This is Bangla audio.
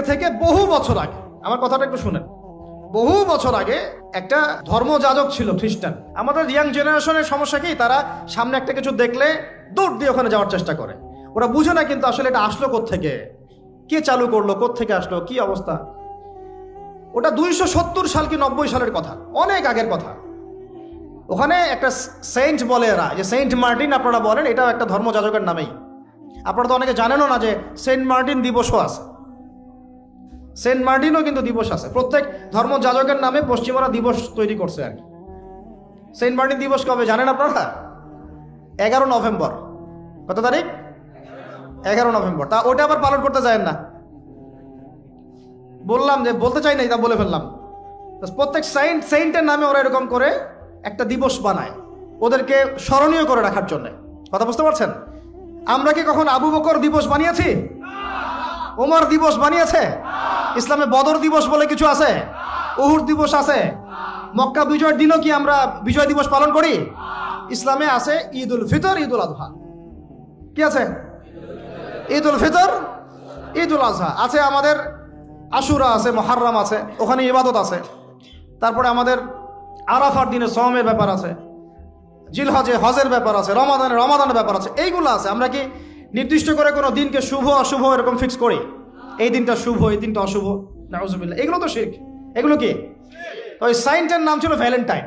থেকে বহু বছর আগে, আমার কথাটা একটু শুনেন, বহু বছর আগে একটা ধর্মযাজক ছিল খ্রিস্টান। আমাদের ইয়াং জেনারেশনের সমস্যা কি, তারা সামনে একটা কিছু দেখলে দৌড় দিয়ে ওখানে যাওয়ার চেষ্টা করে। ওরা বুঝে না কিন্তু আসলে এটা আসলো কোত্থেকে, কে চালু করলো, কোত্থেকে আসলো, কি অবস্থা। ওটা 270 সাল কি 90 সালের কথা, অনেক আগের কথা। ওখানে একটা সেন্ট বলে এরা, যে সেন্ট মার্টিন আপনারা বলেন, এটাও একটা ধর্মযাজকের নামেই। আপনারা তো অনেকে জানেনও না যে সেন্ট মার্টিন দিবসও আছে। সেন্ট মার্টিনও কিন্তু দিবস আছে, প্রত্যেক ধর্মযাজকের নামে পশ্চিমারা দিবস তৈরি করছে আর কি। সেন্ট মার্টিন দিবস কবে জানেন আপনারা? 11 নভেম্বর। কত তারিখ? 11 নভেম্বর। তা ওটা আবার পালন করতে যায় না, বললাম যে বলতে চাই না, তা বলে ফেললাম। প্রত্যেক সেন্টের নামে ওরা এরকম করে একটা দিবস বানায়, ওদেরকে স্মরণীয় করে রাখার জন্য। কথা বুঝতে পারছেন? আমরা কি কখন আবু বকর দিবস বানিয়েছি? ওমর দিবস বানিয়েছে? ইসলামে বদর দিবস বলে কিছু আছে, উহুদ দিবস আছে, মক্কা বিজয়ের দিনও কি আমরা বিজয় দিবস পালন করি? ইসলামে আছে ঈদ উল ফিতর, ঈদ উল আজহা। কি আছে? ঈদ উল ফিতর, ঈদ উল আজহা আছে। আমাদের আশুরা আছে, মুহররম আছে, ওখানে ইবাদত আছে। তারপরে আমাদের আরাফার দিনে সওমের ব্যাপার আছে, জিলহজে হজের ব্যাপার আছে, রমাদানের ব্যাপার আছে, এইগুলো আছে। আমরা কি নির্দিষ্ট করে কোনো দিনকে শুভ অশুভ এরকম ফিক্স করি? এই দিনটা শুভ, এই দিনটা অশুভ? নাউজুবিল্লাহ, এগুলো তো শিরক। এগুলো কি? ওই সাইন্টের নাম ছিল ভ্যালেন্টাইন।